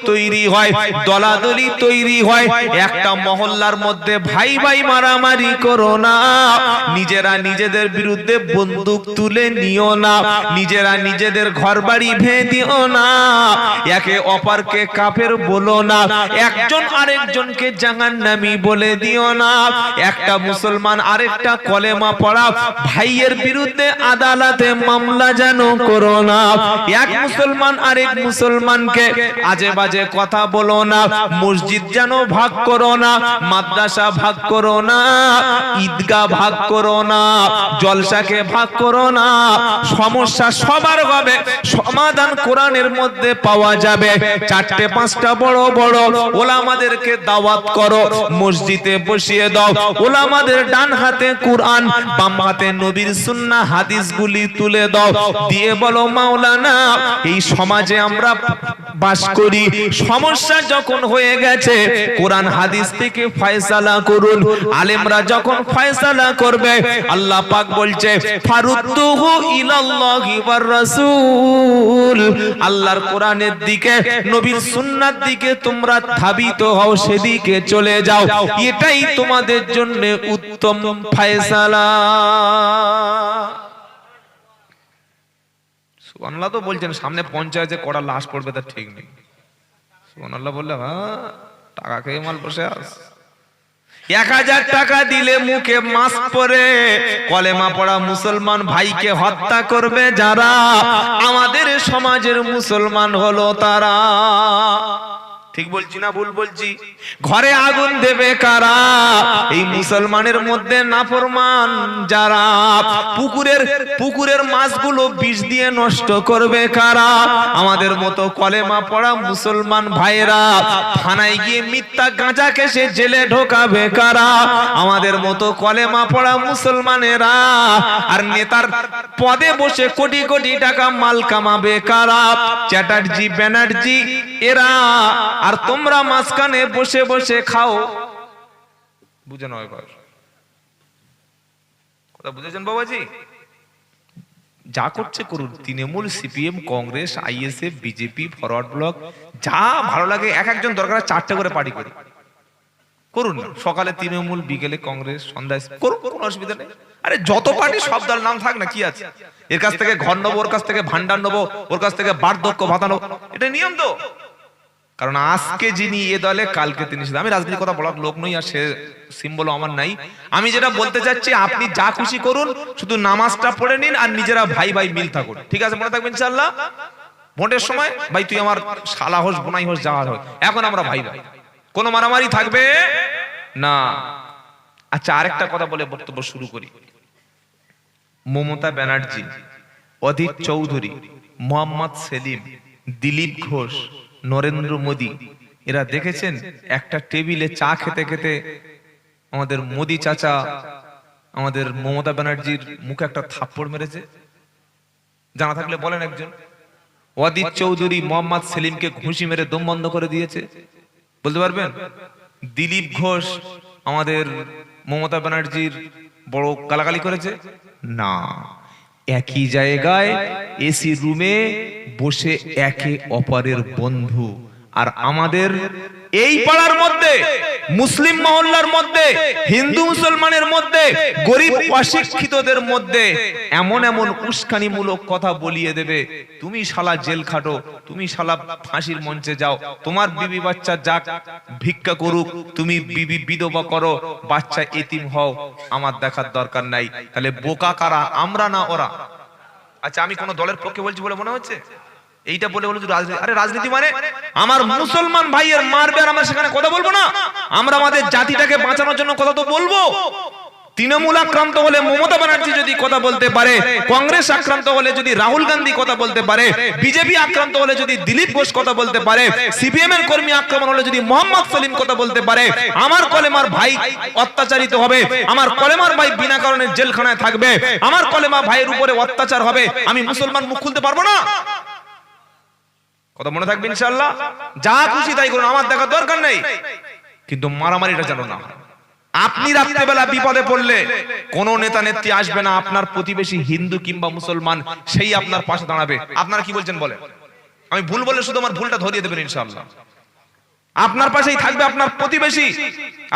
তৈরি হয়, দলাদলি তৈরি হয়। একটা মহল্লার মধ্যে ভাই ভাই মারামারি করো না, নিজেরা নিজেদের বিরুদ্ধে বন্দুক তুলে নিও না, নিজেরা নিজেদের ঘরবাড়ি ভেঙে দিও না, একে অপরকে কাফের বলো না, একজন আরেকজনকে জাহান্নামী বলে দিও না। একটা মুসলমান আরেকটা কলেমা পড়া ভাইয়ের বিরুদ্ধে আদালতে মামলা যেন করো না। এক মুসলমান আরেক মুসলমানকে আজে বাজে কথা বলো না, মসজিদ যেন ভাগ করো না, মাদ্রাসা ভাগ করো না, ঈদগাহ ভাগ করো না, জলসাকে ভাগ করো না। সমস্যা সবার হবে, সমাধান কোরআনের মধ্যে পাওয়া যাবে। চারটে পাঁচটা বড় বড় ওলামাদেরকে দাওয়াত করো, মসজিদে বসিয়ে দাও, ওলামাদের ডান হাতে কোরআন, বাম হাতে নবীর সুন্নাহ হাদিসগুলি তুলে দাও, দিয়ে বলো মাওলানা এই সমাজে আমরা বাস করি, সমস্যা যখন হয়ে গেছে কোরআন হাদিস থেকে ফয়সালা করুন। আলেমরা যখন ফয়সালা করবে, আল্লাহ পাক বলছে ফারুদ্দুহু ইলাল্লাহি ওয়ার রাসূল, আল্লাহর কোরআনের দিকে নবীর সুন্নাহর দিকে তোমরা ধাবিত হও, সেদিকে চলে যাও, এটাই তোমাদের জন্য উত্তম ফয়সালা। সুবহানাল্লাহ তো বলছেন, সামনে পঞ্চায়েতে কড়া লাশ পড়বে তার ঠিক নেই। সুবহানাল্লাহ বললে হ্যাঁ, টাকা খেয়ে মাল বসে আস। 1000 টাকা দিলে মুখে মাস্ক পরে কলেমা পড়া মুসলমান ভাইকে হত্যা করবে যারা, আমাদের সমাজের মুসলমান হলো তারা। ঠিক বলছি না ভুল বলছি? ঘরে আগুন দেবে কারা? এই মুসলমানের মধ্যে নাফরমান যারা। পুকুরের মাছগুলো বিষ দিয়ে নষ্ট করবে কারা? আমাদের মতো কলেমা পড়া মুসলমান ভাইরা। থানায় গিয়ে মিথ্যা গাঁজা কেসে জেলে ঢোকাবে কারা? আমাদের মতো কলেমা পড়া মুসলমানেরা। আর নেতার পদে বসে কোটি কোটি টাকা মাল কামাবে কারা? চ্যাটার্জি ব্যানার্জি এরা। আর তোমরা মাঝখানে বসে বসে খাও। বুঝে নয় কথা বুঝেছেন বাবাজি? যা করছে করুন, Trinamool, CPM, Congress, ISF, BJP, forward block, যা ভালো লাগে এক একজন দরকার 4টে করে পার্টি করি করুন না। সকালে তৃণমূল, বিকেলে কংগ্রেস, সন্ধ্যায় করুন, কোনো অসুবিধা নেই। আরে যত পার্টি সব দল নাম থাক না, কি আছে? এর কাছ থেকে ঘর নেবো, ওর কাছ থেকে ভান্ডার নেবো, ওর কাছ থেকে বার্ধক্য ভাতা নেবো, এটা নিয়ম তো। কারণ আজকে যিনি এ দলে, কালকে তিনি। আমি রাজনীতির কথা বলার লোক নই, আর সে সিম্বল আমার নাই। আমি যেটা বলতে চাচ্ছি, আপনি যা খুশি করুন, শুধু নামাজটা পড়ে নিন আর নিজেরা ভাই ভাই মিল থাকুন, ঠিক আছে? মনে থাকবেন ইনশাআল্লাহ। ভোটের সময় ভাই তুই আমার শালা হোস, বোনাই হোস, যা হোস, এখন আমরা ভাই ভাই, কোনো মারামারি থাকবে না। আচ্ছা, আরেকটা কথা বলে বক্তব্য শুরু করি। মমতা ব্যানার্জি, অধীর চৌধুরী, মোহাম্মদ সেলিম, দিলীপ ঘোষ, নরেন্দ্র মোদী, এরা দেখেছেন একটা টেবিলে চা খেতে খেতে আমাদের মোদী চাচা আমাদের মমতা ব্যানার্জির মুখে একটা থাপ্পড় মেরেছে? জানা থাকলে বলেন একজন। অধীর চৌধুরী মোহাম্মদ সেলিমকে ঘুষি মেরে দম বন্ধ করে দিয়েছে, বলতে পারবেন? দিলীপ ঘোষ আমাদের মমতা ব্যানার্জির বড় গালাগালি করেছে না। একই জায়গায় এসি রুমে বসে একে অপরের বন্ধু। আর আমাদের এই পাড়ার মধ্যে, মুসলিম মহল্লার মধ্যে, হিন্দু মুসলমানের মধ্যে, গরিব অশিক্ষিতদের মধ্যে এমন এমন উস্কানিমূলক কথা বলিয়ে দেবে, তুমি শালা জেল খাটো, তুমি শালা ফাঁসির মঞ্চে যাও, তোমার বিবি বাচ্চা যাক ভিক্ষা করুক, তুমি বিবি বিধবা করো, বাচ্চা এতিম হও, আমার দেখার দরকার নাই। তাহলে বোকা কারা, আমরা না ওরা? আচ্ছা, আমি কোন দলের পক্ষে বলছি বলে মনে হচ্ছে? এইটা বলে বলে রাজনীতি? আরে রাজনীতি মানে আমার মুসলমান ভাইয়ের মারবে আর আমরা সেখানে কথা বলবো না? আমরা আমাদের জাতিটাকে বাঁচানোর জন্য কথা তো বলবো। তৃণমূল আক্রান্ত হলে মমতা ব্যানার্জি যদি কথা বলতে পারে, কংগ্রেস আক্রান্ত হলে যদি রাহুল গান্ধী কথা বলতে পারে, বিজেপি আক্রান্ত হলে যদি দিলীপ ঘোষ কথা বলতে পারে, সিপিএম এর কর্মী আক্রমণ হলে যদি মোহাম্মদ সেলিম কথা বলতে পারে, আমার কলেমার ভাই অত্যাচারিত হবে, আমার কলেমার ভাই বিনা কারণে জেলখানায় থাকবে, আমার কলেমা ভাইয়ের উপরে অত্যাচার হবে, আমি মুসলমান মুখ খুলতে পারবো না? কথা মনে থাকবে ইনশাআল্লাহ। যা খুশি তাই করুন, আমার দেখার দরকার নেই, কিন্তু মারামারিটা যেন না। আপনি রাত্রেবেলা বিপদে পড়লে কোন নেতা নেত্রী আসবে না, আপনার প্রতিবেশী হিন্দু কিংবা মুসলমান সেই আপনার পাশে দাঁড়াবে। আপনারা কি বলছেন বলেন? আমি ভুল বলে শুধু আমার ভুলটা ধরিয়ে দেবেন ইনশাআল্লাহ। আপনার পাশেই থাকবে আপনার প্রতিবেশী,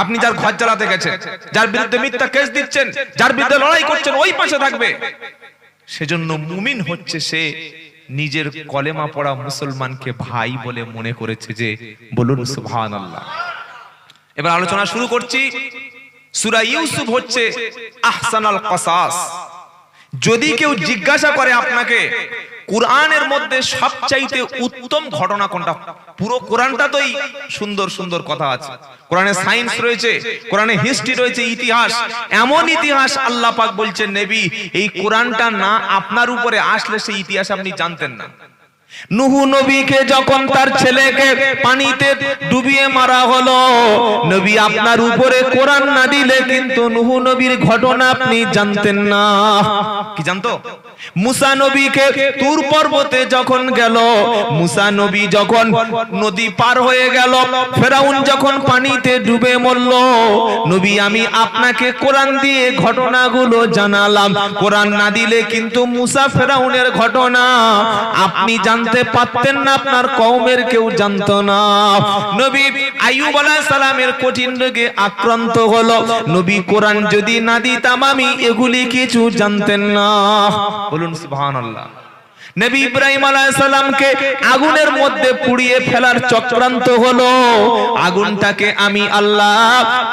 আপনি যার ঘর জ্বালাতে গেছেন, যার বিরুদ্ধে মিথ্যা কেস দিচ্ছেন, যার বিরুদ্ধে লড়াই করছেন, ওই পাশে থাকবে। সেজন্য মুমিন হচ্ছে সে নিজের কলেমা পড়া মুসলমানকে ভাই বলে মনে করেছে। যে বলুন সুবহানাল্লাহ। এবার আলোচনা শুরু করছি। সূরা ইউসুফ হচ্ছে আহসানুল কসাস। যদি কেউ জিজ্ঞাসা করে আপনাকে কুরআনের মধ্যে সবচাইতে উত্তম ঘটনা কোনটা, পুরো কোরআনটা তোই সুন্দর সুন্দর কথা আছে। কোরআনে সায়েন্স রয়েছে, কোরআনে হিস্ট্রি রয়েছে, ইতিহাস, এমন ইতিহাস আল্লাহ পাক বলছেন নবী এই কোরআনটা না আপনার উপরে আসলে সেই ইতিহাস আপনি জানতেন না। নূহ নবীকে যখন তার ছেলেকে পানিতে ডুবিয়ে মারা হলো, নবী আপনার উপরে কোরআন না দিলে কিন্তু নূহ নবীর ঘটনা আপনি জানতেন না। কি জানতো? মুসা নবীকে তুর পর্বতে যখন গেল, মুসা নবী যখন নদী পার হয়ে গেল, ফেরাউন যখন পানিতে ডুবে মরল, নবী আমি আপনাকে কোরআন দিয়ে ঘটনাগুলো জানালাম। কোরআন না দিলে কিন্তু মুসা ফেরাউনের ঘটনা আপনি জানতে পারতেন না, আপনার কওমের কেউ জানতো না। নবী আইয়ুব আলাইহিস সালামের কঠিন রোগে আক্রান্ত হলো, নবী কোরআন যদি না দিতাম আমি এগুলি কিছু জানতেন না। বলুন সুবহানাল্লাহ। নবী ইব্রাহিম আলাইহিস সালামকে আগুনের মধ্যে পুড়িয়ে ফেলার চক্রান্ত হলো, আগুনটাকে আমি আল্লাহ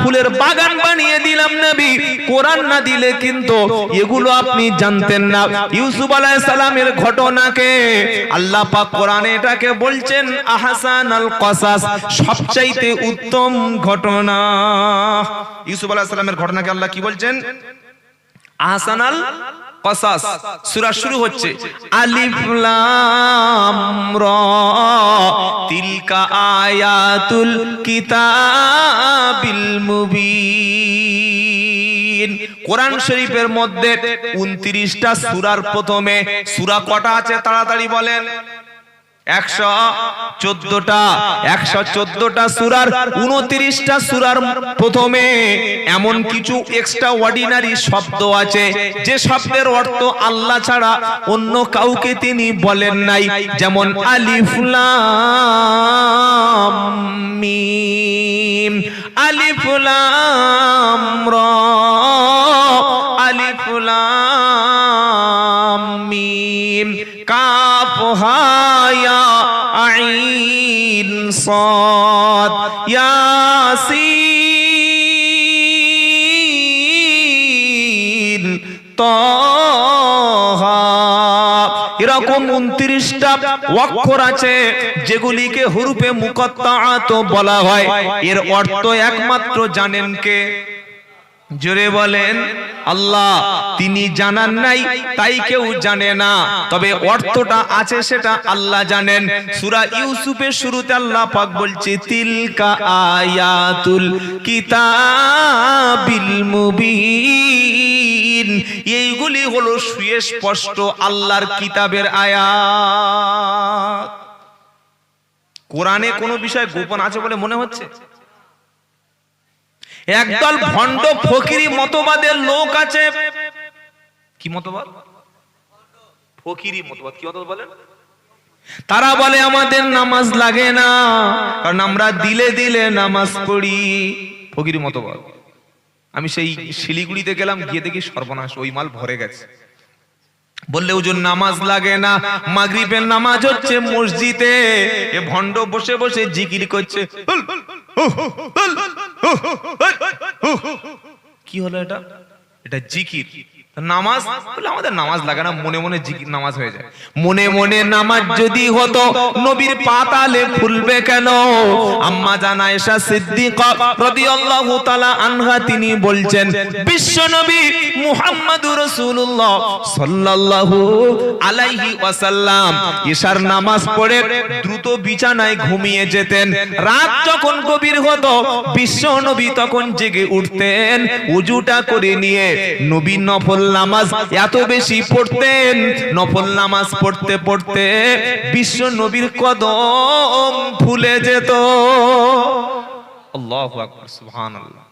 ফুলের বাগান বানিয়ে দিলাম। নবী কোরআন না দিলে কিন্তু এগুলো আপনি জানতেন না। ইউসুফ আলাইহিস সালামের ঘটনাকে আল্লাহ পাক কোরআনে এটাকে বলছেন আহসানুল কসাস, সবচাইতে উত্তম ঘটনা। ইউসুফ আলাইহিস সালামের ঘটনাকে আল্লাহ কি বলছেন? আহসানুল কসাস। সূরা শুরু হচ্ছে আলিফ লাম রা তিলকা আয়াতুল কিতাবিল মুবিন। কোরআন শরীফের মধ্যে 29টা সূরার প্রথমে সূরা কটা আছে তাড়াতাড়ি বলেন? 114টা সূরার 29টা সূরার প্রথমে এমন কিছু এক্সট্রা অর্ডিনারি শব্দ আছে যে শব্দের অর্থ আল্লাহ ছাড়া অন্য কাউকে তিনি বলেন নাই। যেমন আলিফ লাম মিম, আলিফ লাম রা, আলিফ লাম মিম, কাফ হা ইয়া আইন সাদ ইয়াসিন তাহা। এরকম 29টা অক্ষর আছে যেগুলিকে হুরুফে মুকাত্তাআত বলা হয়। এর অর্থ একমাত্র জানেন কে? জোরে বলেন আল্লাহ। তিনি জানান নাই তাই কেউ জানে না, তবে অর্থটা আছে সেটা আল্লাহ জানেন। সূরা ইউসুফের শুরুতে আল্লাহ পাক বলছে তিলকা আয়াতুল কিতাবিল মুবিন, এইগুলি হলো সুস্পষ্ট আল্লাহর কিতাবের আয়াত। কোরআনে কোনো বিষয় গোপন আছে বলে মনে হচ্ছে? একদল ভণ্ড ফকিরি মতবাদের লোক আছে। কি মতবাদ? ফকিরি মতবাদ। কি মতবাদ বলেন? তারা বলে আমাদের নামাজ লাগে না, কারণ আমরা দিলে দিলে নামাজ পড়ি। ফকিরি মতবাদ। আমি সেই শিলিগুড়িতে গেলাম, গিয়ে দেখি সর্বনাশ, ওই মাল ভরে গেছে। বললে হুজুর নামাজ লাগে না, মাগরিবের নামাজ হচ্ছে মসজিদে। এ ভণ্ড বসে বসে জিকির করছে। কি হলো এটা? এটা জিকির। নামাজ বলে আমাদের নামাজ লাগে না, মনে মনে জিকির নামাজ হয়ে যায়। মনে মনে নামাজ যদি হতো নবীর পাতালে ফুলবে কেন? আম্মা জান আয়েশা সিদ্দিকা রাদিয়াল্লাহু তাআলা আনহা তিনি বলছেন বিশ্ব নবী মুহাম্মদুর রাসূলুল্লাহ সাল্লাল্লাহু আলাইহি ওয়াসাল্লাম ইশার নামাজ পড়ে দ্রুত বিছানায় ঘুমিয়ে যেতেন। রাত যখন গভীর হতো বিশ্ব নবী তখন জেগে উঠতেন, ওযুটা করে নিয়ে নবী নফল নামাজ এত বেশি পড়তেন, নফল নামাজ পড়তে পড়তে বিশ্ব নবীর কদম ফুলে যেত। আল্লাহু আকবার, সুবহানাল্লাহ।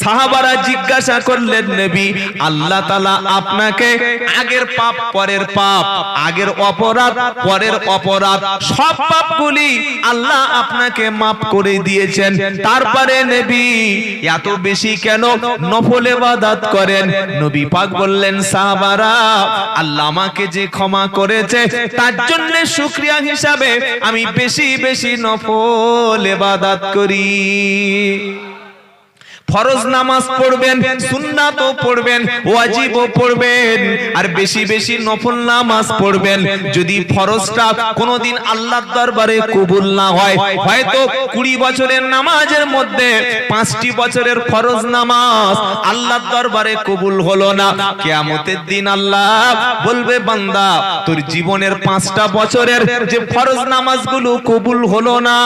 সাহাবারা জিজ্ঞাসা করলেন, নবী, আল্লাহ তাআলা আপনাকে আগের পাপ, পরের পাপ, আগের অপরাধ, পরের অপরাধ, সব পাপগুলি আল্লাহ আপনাকে মাফ করে দিয়েছেন, তারপরে নবী এত বেশি কেন নফল ইবাদত করেন? নবী পাক বললেন, সাহাবারা, আল্লাহ আমাকে যে ক্ষমা করেছে তার জন্য শুকরিয়া হিসাবে আমি বেশি বেশি নফল ইবাদত করি। ফরজ নামাজ পড়বেন, সুন্নাতও পড়বেন, ওয়াজিবও পড়বেন, আর বেশি বেশি নফল নামাজ পড়বেন। যদি ফরজটা কোনোদিন আল্লাহর দরবারে কবুল না হয়, হয়তো 20 বছরের নামাজের মধ্যে 5টি বছরের ফরজ নামাজ আল্লাহর দরবারে কবুল হলো না, কিয়ামতের দিন আল্লাহ বলবে, বান্দা, তোর জীবনের 5টা বছরের যে ফরজ নামাজগুলো কবুল হলো না,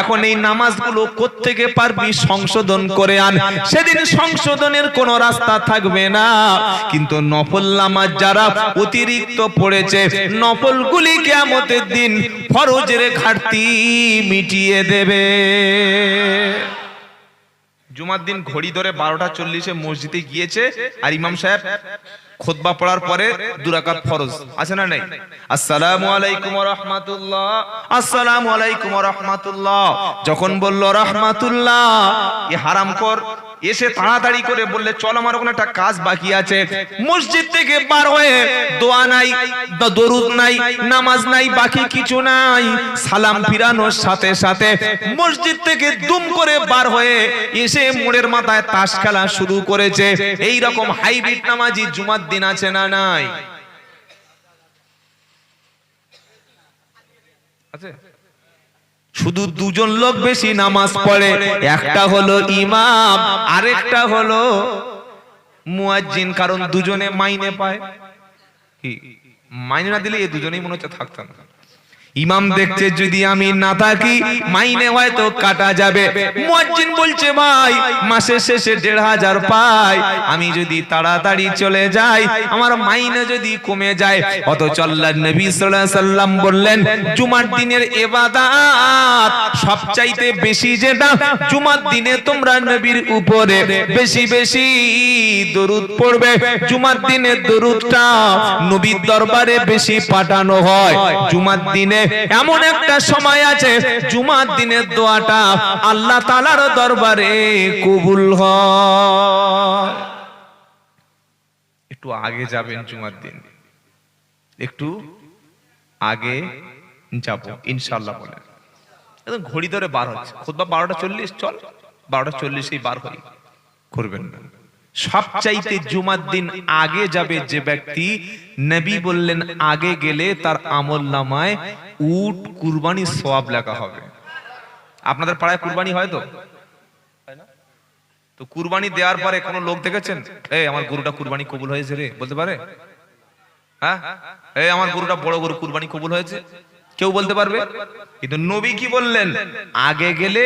এখন এই নামাজগুলো কোত্থেকে পারবি সংশোধন করে আন। সেদিন সংশোধনের কোনো রাস্তা থাকবে না। কিন্তু নফল নামাজ যারা অতিরিক্ত পড়েছে, নফলগুলি কিয়ামতের দিন ফরজের ঘাটতি মিটিয়ে দেবে। জুমার দিন ঘড়ি ধরে 12টা 40-এ মসজিদে গিয়েছে, আর ইমাম সাহেব খুতবা পড়ার পরে 2 রাকাত ফরজ আছে না নাই? আসসালামু আলাইকুম ওয়া রাহমাতুল্লাহ, আসসালামু আলাইকুম ওয়া রাহমাতুল্লাহ। যখন বলল রাহমাতুল্লাহ, এ হারামখোর এসে তাড়াতাড়ি করে বললে, চল আমার ওখানে একটা কাজ বাকি আছে। মসজিদ থেকে বার হয়ে দোয়া নাই, দরুদ নাই, নামাজ নাই, বাকি কিছু নাই। সালাম ফিরানোর সাথে সাথে মসজিদ থেকে দুম করে বার হয়ে এসে মোড়ের মাথায় তাস খেলা শুরু করেছে। এই রকম হাইব্রিড নামাজি জুমার দিন আছে না নাই? আছে। শুধু 2জন লোক বেশি নামাজ পড়ে, একটা হলো ইমাম, আরেকটা হলো মুয়াজ্জিন। কারণ 2জনে মাইনে পায়। কি মাইনে না দিলে এই 2জনেই মনে হচ্ছে থাকতাম। ইমাম দেখছে যদি আমি না থাকি মাইনে হয়তো কাটা যাবে। মুয়াজ্জিন বলছে, ভাই মাসের শেষে 1500 পাই, আমি যদি তাড়াতাড়ি চলে যাই আমার মাইনে যদি কমে যায়। অথচ আল্লাহর নবী সাল্লাল্লাহু আলাইহি সাল্লাম বললেন, জুমার দিনের ইবাদত সবচাইতে বেশি যেটা, জুমার দিনে তোমরা নবীর উপরে বেশি বেশি দরুদ পড়বে। জুমার দিনে দরুদটা নবীর দরবারে বেশি পাঠানো হয়। জুমার দিনে এমন একটা সময় আছে, জুমার দিনের দোয়াটা আল্লাহ তাআলার দরবারে কবুল হয়। একটু আগে যাবেন জুমার দিন, একটু আগে যাব ইনশাআল্লাহ বলেন। একদম ঘড়ি ধরে বার হচ্ছে, খুতবা 12টা 40, চল 12টা 40-এই বার হই, করবেন না। সবচাইতে জুমার দিন আগে যাবে যে ব্যক্তি, নবী বললেন আগে গেলে তার আমলনামায় উট কুরবানির সওয়াব লেখা হবে। আপনাদের পাড়ায় কুরবানি হয় তো? তো কুরবানি দেওয়ার পরে কোনো লোক দেখেছেন, এই আমার গরুটা কুরবানি কবুল হয়েছে রে, বলতে পারে? হ্যাঁ, এই আমার গরুটা বড় গরু কুরবানি কবুল হয়েছে, কেউ বলতে পারবে? কিন্তু নবী কি বললেন? আগে গেলে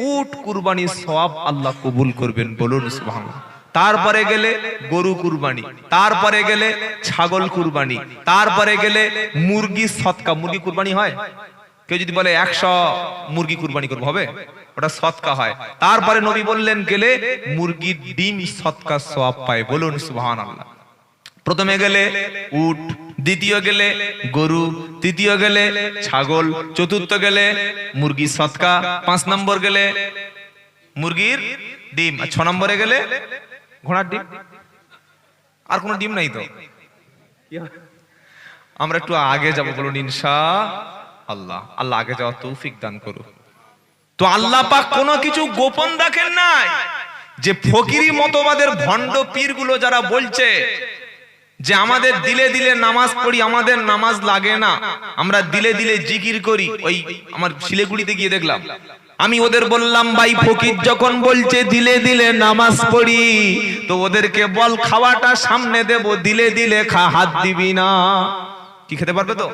উট কুরবানির সওয়াব আল্লাহ কবুল করবেন, বলুন সুবহানাল্লাহ। তারপরে গেলে গরু কুরবানি, তারপরে গেলে ছাগল কুরবানি, তারপরে গেলে মুরগি সদকা। মুরগি কুরবানি হয়? কেউ যদি বলে 100 মুরগি কুরবানি করব, হবে? ওটা সদকা হয়। তারপরে নবী বললেন গেলে মুরগির ডিম সদকা সওয়াব পায়, বলুন সুবহানাল্লাহ। প্রথমে গেলে উট, দ্বিতীয় গেলে গরু, তৃতীয় গেলে ছাগল, চতুর্থ গেলে মুরগি সদকা, 5 নম্বর গেলে মুরগির ডিম, আর 6 নম্বরে গেলে ঘোড়ার ডিম। আর কোনো ডিম নাই তো? আমরা একটু আগে যাব, বলুন ইনশাআল্লাহ। আল্লাহ আগে যাওয়ার তৌফিক দান করুন। তো আল্লাহ পাক কোনো কিছু গোপন রাখেন নাই। যে ফকিরি মতবাদের ভণ্ড পীরগুলো যারা বলছে যে আমাদের দিলে দিলে নামাজ পড়ি, আমাদের নামাজ লাগে না, আমরা দিলে দিলে জিকির করি। ওই আমার শিলিগুড়িতে গিয়ে দেখলাম, আমি ওদের বললাম, ভাই ফকির যখন বলছে দিলে দিলে নামাজ পড়ি, তো ওদেরকে বল খাওয়াটা সামনে দেব, দিলে দিলে হাত দিবি না। কি খেতে পারবে তো?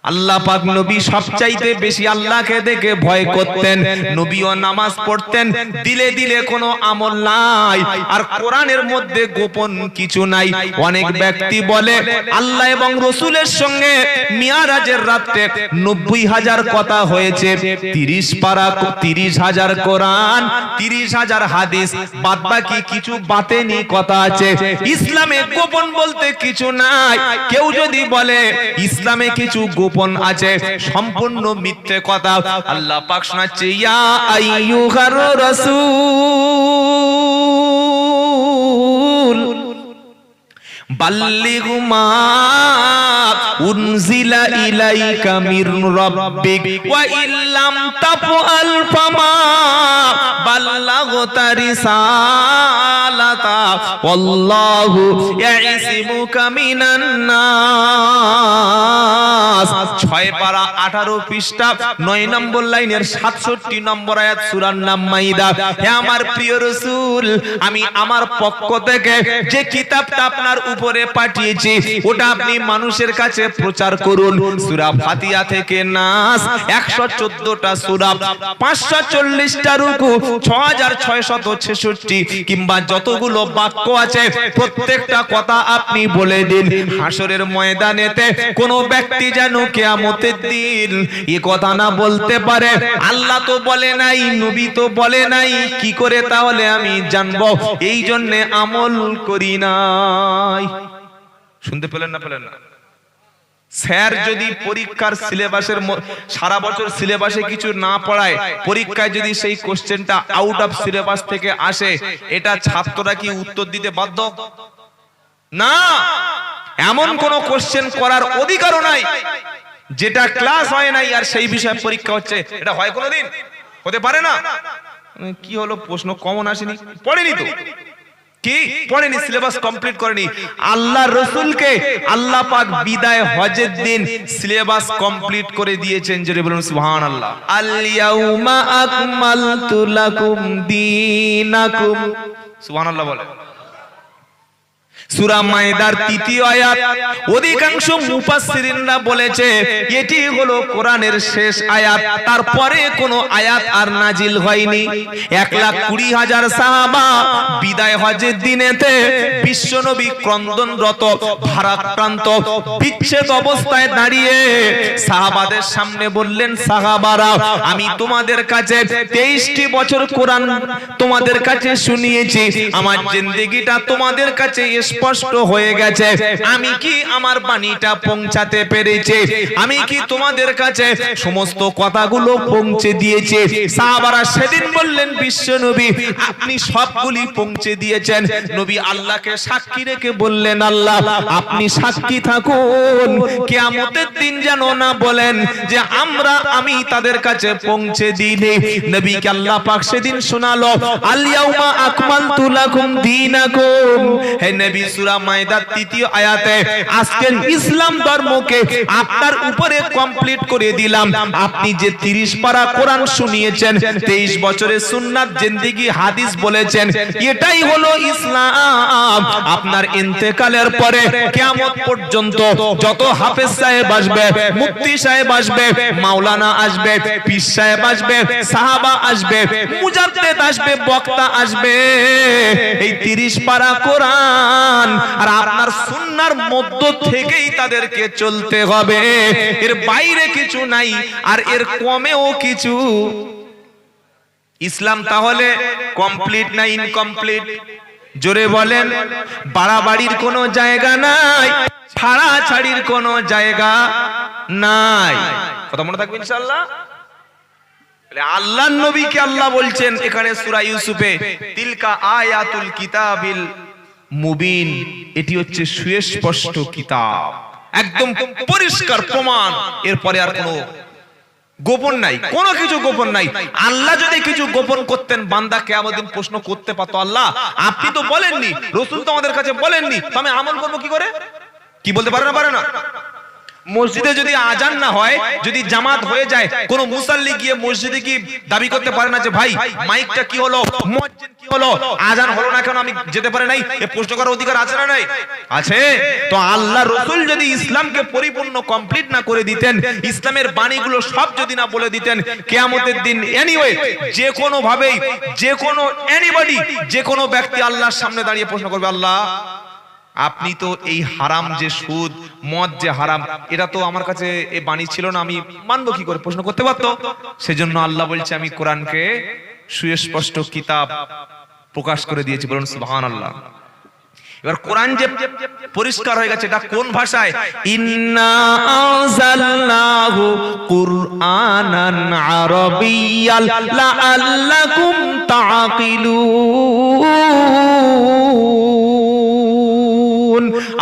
আল্লাহ পাক নবী সবচাইতে বেশি আল্লাহকে দেখে ভয় করতেন, নবীও নামাজ পড়তেন, দিলে দিলে কোনো আমল নাই, আর কোরআনের মধ্যে গোপন কিছু নাই। অনেক ব্যক্তি বলে আল্লাহ এবং রাসূলের সঙ্গে মিরাজের রাতে 90,000 কথা হয়েছে, 30 পারা 30,000 কোরআন, 30,000 হাদিস, বাদ বাকি কিছু বাতেনি কথা আছে। ইসলামে গোপন বলতে কিছু নাই। কেউ যদি বলে ইসলামে কিছু গোপন আছে, সম্পূর্ণ মিথ্যে কথা। আল্লাহ পাক শোনাচ্ছে, ইয়া আইয়ুহার রাসূল বাল্লিগু মা উনজিলা ইলাইকা মির রাব্বিক ওয়া ইল্লাম তাফআল ফামা বাল্লাগতা রিসালাতা ওয়াল্লাহু ইয়াইসিমুকা মিনান নাস। 6 পারা 18 পৃষ্ঠা 9 নম্বর লাইনের 67 নম্বর আয়াত, সূরার নাম মাইদা। হে আমার প্রিয় রাসূল, আমি আমার পক্ষ থেকে যে কিতাবটা আপনার উপরে পাঠিয়েছি ওটা আপনি মানুষের কাছে প্রচার করুন। সূরা ফাতিহা থেকে নাস, 114টা সূরা, 540টা রুকু, 6666 কিংবা যতগুলো বাক্য আছে প্রত্যেকটা কথা আপনি বলে দিন। হাসরের ময়দানেতে কোনো ব্যক্তি যেন কিয়ামতের দিন এই কথা না বলতে পারে আল্লাহ তো বলে নাই, নবী তো বলে নাই, কি করে তাহলে আমি জানবো? এই জন্য আমল করি নাই। শুনতে পেলেন না? পেলেন না? স্যার যদি পরীক্ষার সিলেবাসের সারা বছর সিলেবাসে কিছু না পড়ায়, পরীক্ষায় যদি সেই কোশ্চেনটা আউট অফ সিলেবাস থেকে আসে, এটা ছাত্ররা কি উত্তর দিতে বাধ্য? না, এমন কোন কোশ্চেন করার অধিকারও নাই যেটা ক্লাস হয় নাই আর সেই বিষয়ে পরীক্ষা হচ্ছে। এটা হয় কোনোদিন? হতে পারে না। কি হলো, প্রশ্ন কমন আসেনি, পড়েনি তো, কি পড়েনি, সিলেবাস কমপ্লিট করেনি। আল্লাহ রাসূলকে আল্লাহ পাক বিদায় হজের দিন সিলেবাস কমপ্লিট করে দিয়েছেন। জোরে বলুন সুবহানাল্লাহ। আল ইয়াউমা আকমালতু লাকুম দীনাকুম, সুবহানাল্লাহ বলে। সূরা মাইদার 3য় আয়াত, অধিকাংশ মুফাসসিরিনরা বলেছে এটি হলো কোরআনের শেষ আয়াত, তারপরে কোনো আয়াত আর নাজিল হয়নি। 1,20,000 সাহাবা বিদায় হজের দিনেতে বিশ্বনবী ক্রন্দনরত, ভারাক্রান্ত, বিচ্ছেদ অবস্থায় দাঁড়িয়ে সাহাবাদের সামনে বললেন, সাহাবারা আমি তোমাদের কাছে 23টি বছর কোরআন তোমাদের কাছে শুনিয়েছি, আমার জিন্দেগিটা তোমাদের কাছে স্পষ্ট হয়ে গেছে, আমি কি আমার বাণীটা পৌঁছাতে পেরেছি? আমি কি তোমাদের কাছে সমস্ত কথাগুলো পৌঁছে দিয়েছি? সাহাবারা সেদিন বললেন, বিশ্বনবী আপনি সবগুলি পৌঁছে দিয়েছেন। নবী আল্লাহকে সাক্ষী রেখে বললেন, আল্লাহ আপনি সাক্ষী থাকুন, কিয়ামতের দিন যেন না বলেন যে আমি তাদের কাছে পৌঁছে দিইনি। নবীকে আল্লাহ পাক সেদিন শোনালো, আল ইয়াউমা আকমালতু লাকুম দীনাকুম। হে নবী, সূরা মাইদার 3য় আয়াতে আজকের ইসলাম ধর্মকে আপনার উপরে কমপ্লিট করে দিলাম। আপনি যে 30 পারা কোরআন শুনিয়েছেন, 23 বছরের সুন্নাত জিন্দেগি হাদিস বলেছেন, এটাই হলো ইসলাম। আপনার ইন্তেকালের পরে কিয়ামত পর্যন্ত যত হাফেজ সাহেব আসবে, মুফতি সাহেব আসবে, মাওলানা আসবে, পীর সাহেব আসবে, সাহাবা আসবে, মুজাদ্দিদ আসবে, বক্তা আসবে, এই 30 পারা কোরআন আর আপনার সুন্নাহর মধ্য থেকেই তাদেরকে চলতে হবে। এর বাইরে কিছু নাই আর এর কমেও কিছু। ইসলাম তাহলে কমপ্লিট না ইনকমপ্লিট? জোরে বলেন। বাড়াবাড়ির কোনো জায়গা নাই, ছাড়াছাড়ির কোনো জায়গা নাই। কথা মনে থাকবে ইনশাআল্লাহ। আল্লাহর নবীকে আল্লাহ বলছেন এখানে সূরা ইউসুফে, তিলকা আয়াতুল কিতাবিল মুবিন, এটি হচ্ছে সুস্পষ্ট কিতাব, একদম পরিষ্কার প্রমাণ। এরপরে আর কোনো গোপন নাই, কোনো কিছু গোপন নাই। আল্লাহ যদি কিছু গোপন করতেন, বান্দা কিয়ামতের দিন প্রশ্ন করতে পারতো, আল্লাহ আপনি তো বলেননি, রাসূল তো আমাদের কাছে বলেননি, তো আমি আমল করবো কি করে? কি বলতে পারে না? পারে না। মসজিদে যদি আজান না হয়, যদি জামাত হয়ে যায়, কোন মুসাল্লি গিয়ে মসজিদে কি দাবি করতে পারে না যে ভাই মাইকটা কি হলো, মুয়াজ্জিন কি হলো, আজান হলো না কেন, আমি যেতে পারি নাই? এই প্রশ্ন করার অধিকার আছে না নাই? আছে। তো আল্লাহ রাসূল যদি ইসলামকে পরিপূর্ণ কমপ্লিট না করে দিতেন, ইসলামের বাণীগুলো সব যদি না বলে দিতেন, কিয়ামতের দিন এনিওয়ে যে কোনো ভাবেই, যে কোনো এনিবডি, যে কোনো ব্যক্তি আল্লাহর সামনে দাঁড়িয়ে প্রশ্ন করবে, আল্লাহ আপনি তো এই হারাম যে সুদ মদ যে হারাম, এটা তো আমার কাছে এই বাণী ছিল না, আমি মানবো কি করে? প্রশ্ন করতে পারতো। সেজন্য আল্লাহ বলছে আমি কোরআনকে সুস্পষ্ট কিতাব প্রকাশ করে দিয়েছি। বলুন সুবহানাল্লাহ। এবার কোরআন যে পরিষ্কার হয়ে গেছে, এটা কোন ভাষায়? ইন্না আনজালনাহু কুরআনান আরাবিয়্যাল লাআল্লাকুম তাআকিলুন।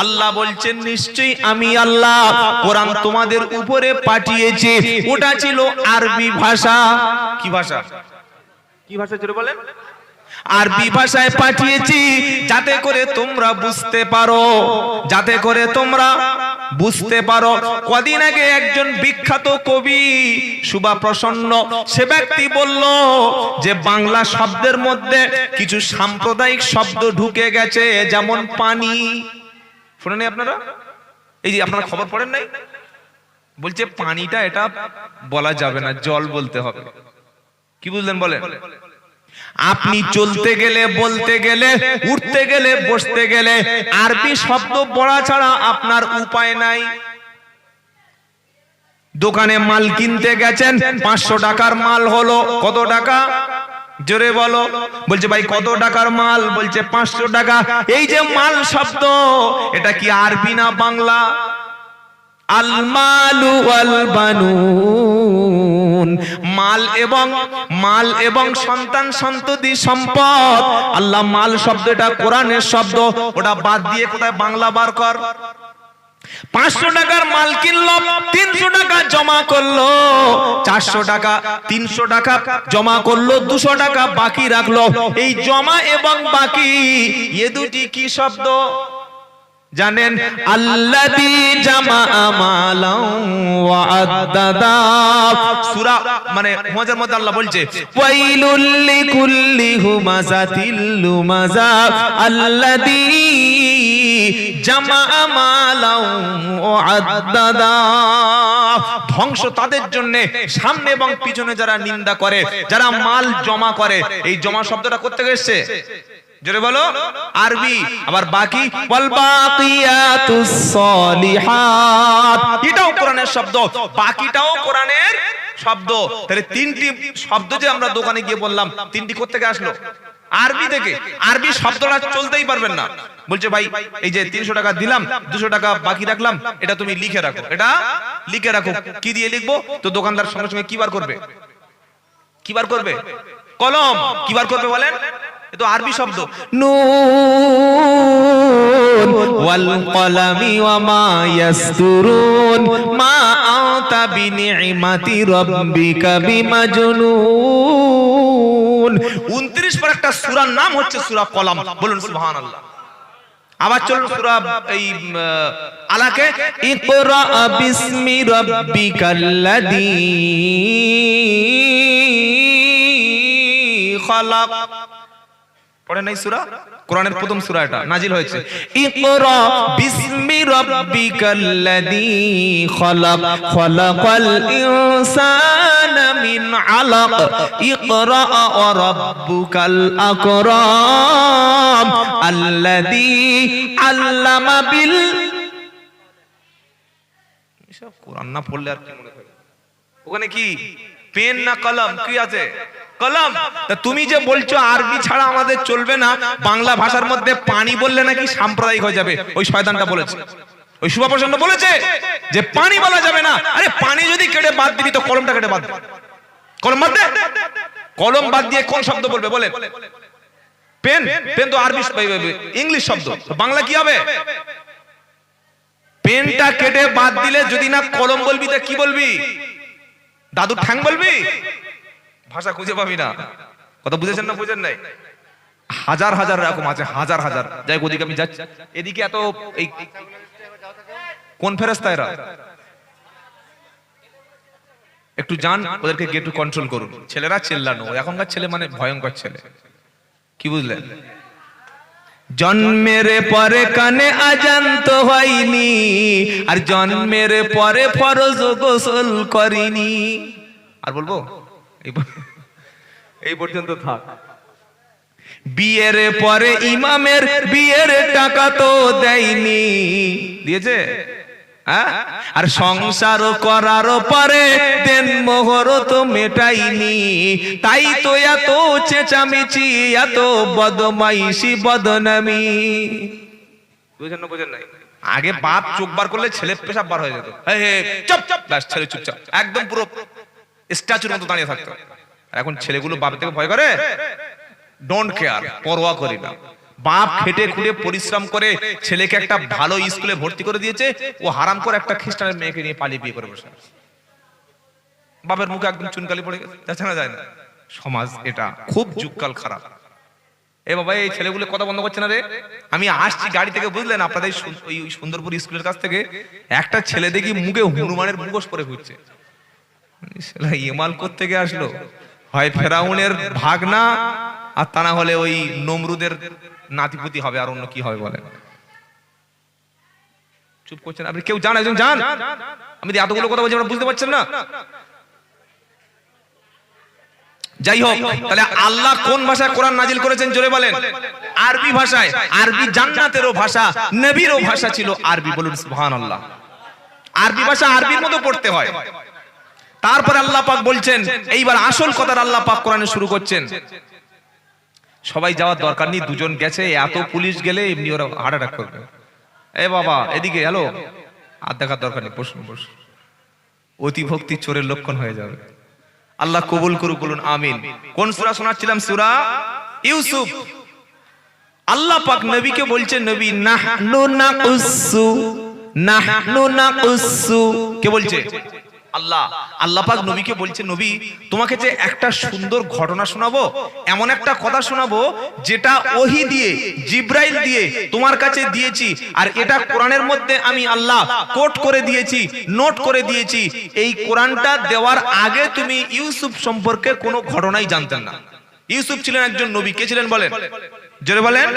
আল্লাহ বলছেন নিশ্চয়ই আমি আল্লাহ কোরআন তোমাদের উপরে পাঠিয়েছি, ওটা ছিল আরবি ভাষা। কি ভাষা? কি ভাষা ছিল বলেন? আরবি ভাষায় পাঠিয়েছি, যাতে করে তোমরা বুঝতে পারো, যাতে করে তোমরা বুঝতে পারো। কদিন আগে একজন বিখ্যাত কবি সুবা প্রসন্ন, সে ব্যক্তি বলল যে বাংলা শব্দের মধ্যে কিছু সাম্প্রদায়িক শব্দ ঢুকে গেছে, যেমন পানি। শুনেন আপনারা? এই যে আপনারা খবর পড়েন নাই? বলছে পানিটা এটা বলা যাবে না, জল বলতে হবে। কি বুঝলেন বলেন? আপনি চলতে গেলে, বলতে গেলে, উঠতে গেলে, বসতে গেলে আরবি শব্দ পড়া ছাড়া আপনার উপায় নাই। দোকানে মাল কিনতে গেছেন, 500 টাকার মাল হলো, কত টাকা? জোরে বলো। বলছে ভাই কত টাকার মাল? বলছে 500 টাকা। এই যে মাল শব্দ, এটা কি আরবি না বাংলা? আল মালু ওয়াল বানুন, মাল এবং সন্তান সন্ততি সম্পদ। আল্লাহ মাল শব্দটা কোরআনের শব্দ, ওটা বাদ দিয়ে কোথায় বাংলা বার কর। 500 টাকার মাল কিনলো, 300 টাকা জমা করলো, 400 টাকা, 300 টাকা জমা করলো, 200 টাকা বাকি রাখলো। এই জমা এবং বাকি, এ দুটি কি শব্দ জানেন? আল্লাযী জামাআ মালান ওয়া আদ্দাদা। সূরা মানে হুমাজার মধ্যে আল্লাহ বলছে ওয়াইলুল লিকুল্লি হুমাযাতিল লুমাযা আল্লাযী জামাআ মালান ওয়া আদ্দাদা। ধ্বংস তাদের জন্য সামনে এবং পিছনে যারা নিন্দা করে, যারা মাল জমা করে। এই জমা শব্দটা করতে গেছে জোরে বলো আরবি। আবার বাকি ওয়াল বাকিয়াতুস সলিহাত, এটাও কোরআনের শব্দ, বাকিটাও কোরআনের শব্দ। তাহলে তিনটি শব্দ যে আমরা দোকানে গিয়ে বললাম, তিনটি কোথা থেকে আসলো? আরবি থেকে। আরবি শব্দটা চলতেই পারবেন না। বলছে ভাই এই যে 300 টাকা দিলাম, 200 টাকা বাকি রাখলাম, এটা তুমি লিখে রাখো, এটা লিখে রাখো। কি দিয়ে লিখবো? তো দোকানদার সঙ্গে সঙ্গে কি বার করবে? কি বার করবে? কলম। কি বার করবে বলেন? তো আরবি শব্দ। নুন ওয়াল কলামি ওয়া মা ইয়াসতুরুন মা আনতা বিনিমাতি রাব্বিকা বিমাজনুন। 29 পর একটা সূরার নাম হচ্ছে সূরা কলম। বলুন সুবহানাল্লাহ। আবার চলুন সূরা এই আলাকে ইকরা বিসমি রাব্বিকাল্লাযী খালাক। পড়ে নাই সূরা? কোরআনের প্রথম সূরা এটা নাজিল হয়েছে। ইকরা বিসমি রাব্বিকাল্লাযী খালাক খালাকাল ইনসানা মিন আলাক ইকরা ওয়া রাব্বুকাল আকরাম আল্লাযী আল্লামা বিল। এসব কোরআন না পড়লে আর কি মনে থাকে? ওখানে কি পেন না কলম? কি আছে? কলম। তা তুমি যে বলছো আরবি ছাড়া আমাদের চলবে না, বাংলা ভাষার মধ্যে পানি বললে নাকি সাম্প্রদায়িক হয়ে যাবে। ওই শয়তানটা বলেছে, ওই শুভা প্রসন্ন বলেছে যে পানি বলা যাবে না। আরে পানি যদি কেটে বাদ দিবি তো কলমটা কেটে বাদ দে। কলম বাদ দে। কলম বাদ দিয়ে কোন শব্দ বলবে বলে? পেন। পেন তো আরবি ইংলিশ শব্দ, বাংলা কি হবে? পেনটা কেটে বাদ দিলে যদি না কলম বলবি তা কি বলবি? দাদুর ঠ্যাং বলবি? ভাষা খুঁজে পাবি না। কথা বুঝেছেন না? বুঝেন নাই? হাজার হাজার রকম আছে, হাজার হাজার। যাই ওদিকে আমি যাচ্ছি, এদিকে এত এই কোন ফেরেশতা এরা? একটু যান ওদেরকে গিয়ে একটু কন্ট্রোল করুন। ছেলেরা চেল্লানো, এখনকার ছেলে মানে ভয়ঙ্কর ছেলে, কি বুঝলেন? জন্মের পরে কানে আজান তো হয়নি, আর জন্মের পরে ফরজ গোসল করিনি। আর বলবো এই পর্যন্ত থাক। বিয়ের পরে ইমামের বিয়ের টাকা তো দেয়নি, দিয়েছে? আর সংসার করার পরে দেন মোহর তো মেটাইনি, তাই তো এত চেঁচামেচি, এত বদমাইশি বদনামি। বুঝেন না? বুঝেন নাই? আগে বাপ চোখ বার করলে ছেলে পেশাব বার হয়ে যেত, চুপ চুপ, ব্যাস ছেলে চুপচাপ একদম পুরো স্ট্যাচুর মতো দাঁড়িয়ে থাকতো। এখন ছেলেগুলো বাপ থেকে ভয় করে, ডোন্ট কেয়ার, পরোয়া করি না। বাপ খেটে খুঁড়ে পরিশ্রম করে ছেলেকে একটা ভালো স্কুলে ভর্তি করে দিয়েছে, ও হারাম করে একটা খ্রিস্টানের মেয়েকে নিয়ে পালিয়ে বিয়ে করে বসে। বাপের মুখে একদম চুনকালি পড়ে গেছে, যাচ্ছে না যায় না। সমাজ এটা খুব যুগকাল খারাপ। এ বাবা, এই ছেলেগুলো কথা বন্ধ করছে না রে। আমি আসছি গাড়ি থেকে, বুঝলেন, আপনাদের ওই সুন্দরপুর স্কুলের কাছ থেকে একটা ছেলে দেখি মুখে হনুমানের মুখোশ পরে ঘুরছে। ইমাল কোত্থেকে আসলো? হয় ফেরাউনের ভাগনা, আর তা না হলে ওই নমরুদের নাতিপুতি হবে, আর অন্য কি হবে বলেন? চুপ করছেন আপনি, কেউ জান, একজন জান। আমি এতগুলো কথা বলছি, আপনারা বুঝতে পারছেন না? যাই হোক, তাহলে আল্লাহ কোন ভাষায় কোরআন নাজিল করেছেন জোরে বলেন? আরবি ভাষায়। আরবি জান্নাতেরও ভাষা, নবীরও ভাষা ছিল আরবি। বলুন সুবহানাল্লাহ। আরবি ভাষা আরবির মতো পড়তে হয়। তারপরে আল্লাহ পাক বলছেন, এইবার আসল কথা আল্লাহ পাক কোরআনে শুরু করছেন। সবাই যাওয়ার দরকার নেই, দুজন গেছে, এত পুলিশ গেলে এমনি ওরা হার্ট অ্যাটাক করবে। এ বাবা এদিকে, হ্যালো, আর দেখার দরকার নেই, বসুন বসুন। অতি ভক্তি চোরের লক্ষণ হয়ে যাবে। আল্লাহ কবুল করুক, বলুন আমিন। কোন সূরা শোনাচ্ছিলাম? সূরা ইউসুফ। আল্লাহ পাক নবীকে বলছেন, নবী নাহনু নাকুসু, কে বলছে? আল্লাহ। আল্লাহ পাক নবীকে বলছে, নবী তোমাকে যে একটা সুন্দর ঘটনা শোনাবো, এমন একটা কথা শোনাবো যেটা ওহী দিয়ে, জিব্রাইল দিয়ে তোমার কাছে দিয়েছি, আর এটা কোরআনের মধ্যে আমি আল্লাহ কোট করে দিয়েছি, নোট করে দিয়েছি। এই কোরআনটা দেওয়ার আগে তুমি ইউসুফ সম্পর্কে কোনো ঘটনাই জানতেন না। ইউসুফ ছিলেন একজন নবী। কে ছিলেন বলেন? জোরে বলেন।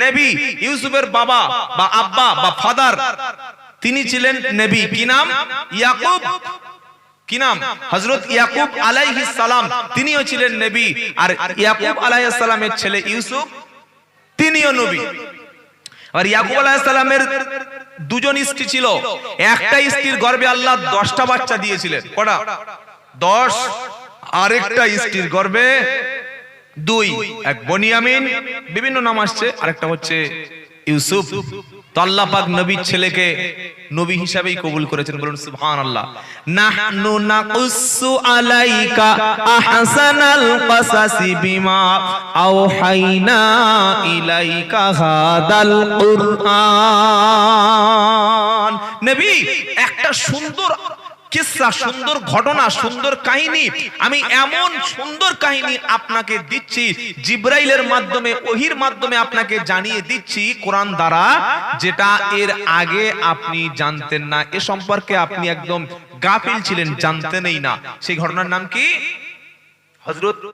নবী। ইউসুফের বাবা বা আব্বা বা ফাদার, তিনি ছিলেন নবী। কি নাম? ইয়াকুব। কি নাম? হযরত ইয়াকুব আলাইহিস সালাম, তিনিও ছিলেন নবী। আর ইয়াকুব আলাইহিস সালামের ছেলে ইউসুফ, তিনিও নবী। আর ইয়াকুব আলাইহিস সালামের দুজন স্ত্রী ছিল। একটা স্ত্রীর গর্ভে আল্লাহ 10টা বাচ্চা দিয়েছিলেন। কটা? 10। আরেকটা স্ত্রীর গর্ভে 2, এক বনিয়ামিন, বিভিন্ন নাম আসছে, আরেকটা হচ্ছে ইউসুফ। তো আল্লাহ পাক নবীর ছেলেকে নবী হিসাবেই কবুল করেছেন। বলুন সুবহানাল্লাহ। নাহনু নাকুসু আলাইকা আহসানাল কাসাসি বিমা আওহাইনা ইলাইকা হাদাল কুরআন। নবী, একটা সুন্দর কিসসা, সুন্দর ঘটনা, সুন্দর কাহিনী, আমি এমন সুন্দর কাহিনী আপনাকে দিচ্ছি, জিব্রাইলের মাধ্যমে, ওহীর মাধ্যমে আপনাকে জানিয়ে দিচ্ছি কোরআন দ্বারা, যেটা এর আগে আপনি জানতেন না। এ সম্পর্কে আপনি একদম গাফিল ছিলেন, জানতেনই না। সেই ঘটনার নাম কি? হযরত